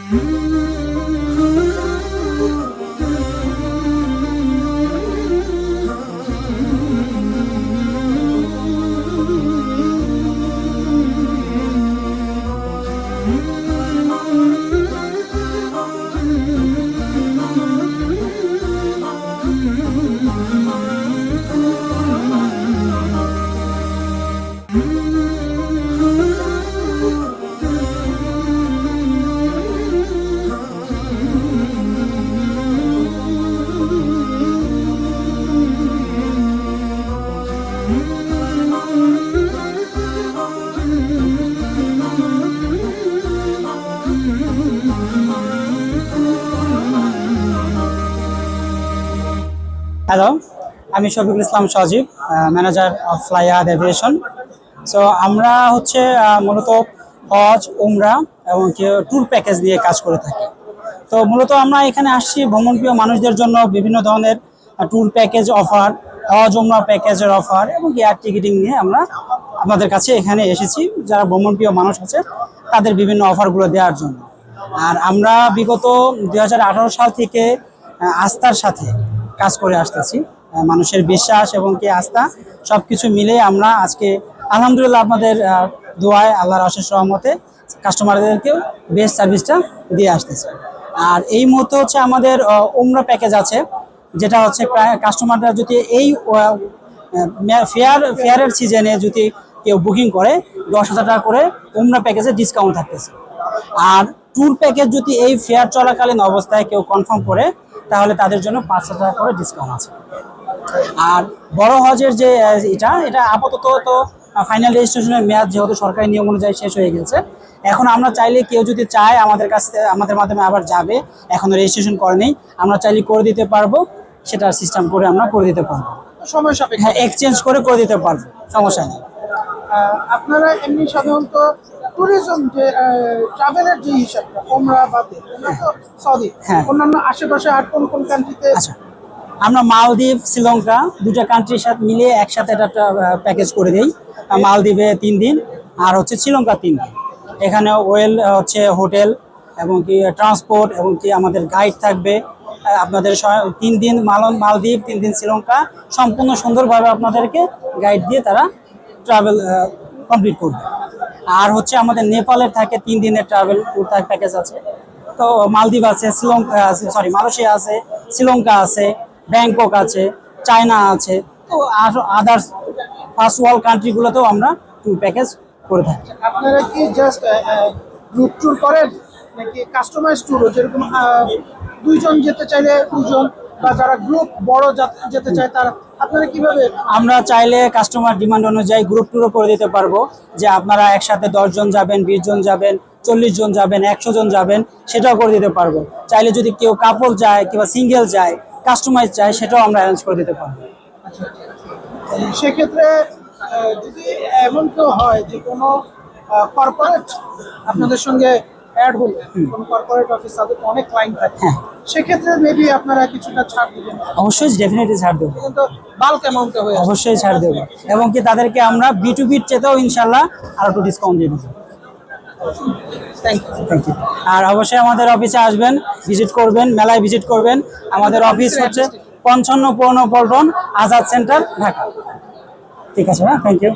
Hello, আমি শফিকুল ইসলাম সজীব, manager of ফ্লাইয়াদ aviation. So আমরা হচ্ছে মূলত হজ, উমরা এবং ট্যুর প্যাকেজ নিয়ে কাজ করে থাকি। তো মূলত আমরা এখানে আসছি ভ্রমণপ্রিয় মানুষদের জন্য বিভিন্ন ধরনের ট্যুর প্যাকেজ অফার, হজ উমরা প্যাকেজের অফার এবং এয়ার টিকিটিং নিয়ে আমরা আপনাদের কাছে এখানে এসেছি, যারা ভ্রমণপ্রিয় মানুষ আছে তাদের বিভিন্ন অফারগুলো দেওয়ার জন্য। আর আমরা বিগত 2018 সাল থেকে আস্থার সাথে কাজ করে আসতেছি। মানুষের বিশ্বাস এবং কি আস্থা সবকিছু মিলে আমরা আজকে আলহামদুলিল্লাহ আপনাদের দোয়ায়, আল্লাহর অশেষ রহমতে কাস্টমারদেরকেও বেস্ট সার্ভিসটা দিয়ে আসতেছে। আর এই মুহূর্তে হচ্ছে আমাদের উমরা প্যাকেজ আছে, যেটা হচ্ছে কাস্টমাররা যদি এই ফেয়ারের সিজনে যদি কেউ বুকিং করে 10,000 টাকা করে উমরা প্যাকেজে ডিসকাউন্ট থাকতেছে। আর ট্যুর প্যাকেজ যদি এই ফেয়ার চলাকালীন অবস্থায় কেউ কনফার্ম করে তাহলে তাদের জন্য 5,000 টাকা করে ডিসকাউন্ট আছে। আর বড় হজের যে এটা আপাতত তো ফাইনাল রেজিস্ট্রেশনের মেয়াদ যেহেতু সরকারি নিয়ম অনুযায়ী শেষ হয়ে গেছে, এখন আমরা চাইলে কেউ যদি চায় আমাদের কাছে আমাদের মাধ্যমে আবার যাবে, এখনো রেজিস্ট্রেশন করেনি, আমরা চাইলে করে দিতে পারবো, সেটার সিস্টেম করে আমরা করে দিতে পারবো। সময় সাপেক্ষে হ্যাঁ, এক্সচেঞ্জ করে দিতে পারবো, সমস্যা নেই। আপনারা এমনি সাধারণত ট্যুরিজম যে ট্রাভেলের যে হিসাবটা ওমরা বাদে সৌদি, অন্যান্য আশেপাশে আর কোন কোন কান্ট্রিতে? আচ্ছা, আমরা মালদ্বীপ, শ্রীলঙ্কা দুটা কান্ট্রির সাথে মিলিয়ে একসাথে একটা প্যাকেজ করে দিই। মালদ্বীপে 3 দিন আর হচ্ছে শ্রীলঙ্কা 3 দিন। এখানে হচ্ছে হোটেল এবং কি ট্রান্সপোর্ট এবং কি আমাদের গাইড থাকবে। আপনাদের 3 দিন মালদ্বীপ, 3 দিন শ্রীলঙ্কা সম্পূর্ণ সুন্দরভাবে আপনাদেরকে গাইড দিয়ে তারা ট্রাভেল কমপ্লিট করবে। আর হচ্ছে আমাদের নেপালের থাকে 3 দিনের ট্রাভেল ট্যুর প্যাকেজ আছে। তো মালদ্বীপ আছে, মালয়েশিয়া আছে, শ্রীলঙ্কা আছে, ব্যাংকক আছে, চায়না আছে, তো আর আদার্স ফার্স্ট ওয়ার্ল্ড কান্ট্রিগুলোতেও আমরা ট্যুর প্যাকেজ করে থাকি। আপনারা কি জাস্ট গ্রুপ ট্যুর করেন নাকি কাস্টমাইজ ট্যুরও, যেরকম 2 জন যেতে চাইলে 2 জন, বা যারা গ্রুপ বড় যেতে চায় তারা, আপনারা কিভাবে? আমরা চাইলে কাস্টমার ডিমান্ড অনুযায়ী গ্রুপ ট্যুরও করে দিতে পারবো, যে আপনারা একসাথে 10 জন যাবেন, 20 জন যাবেন, 40 জন যাবেন, 100 জন যাবেন, সেটাও করে দিতে পারবো। চাইলে যদি কেউ কাপল যায় কিংবা সিঙ্গেল যায়, কাস্টমাইজ চায়, সেটাও আমরা অ্যারেঞ্জ করে দিতে পারবো। সেক্ষেত্রে যদি এমন কেউ হয় যে কোনো কর্পোরেট আপনাদের সঙ্গে অ্যাড হলো, কোনো কর্পোরেট অফিস, তাদের অনেক ক্লায়েন্ট থাকে, সেক্ষেত্রে মেবি আপনারা কিছুটা ছাড় দিবেন? অবশ্যই, ডেফিনেটলি ছাড় দেবো, কিন্তু বাল্ক অ্যামাউন্টে হয়ে অবশ্যই ছাড় দেবো। এবং কি তাদেরকে আমরা B2B চেতেও ইনশাল্লাহ আর একটু ডিসকাউন্ট দিয়ে দেবো। Thank you. আর অবশ্যই আমাদের অফিসে আসবেন, ভিজিট করবেন, মেলায় ভিজিট করবেন। আমাদের অফিস হচ্ছে 55 পল্টন, আজাদ সেন্টার, ঢাকা। ঠিক আছে, থ্যাংক ইউ।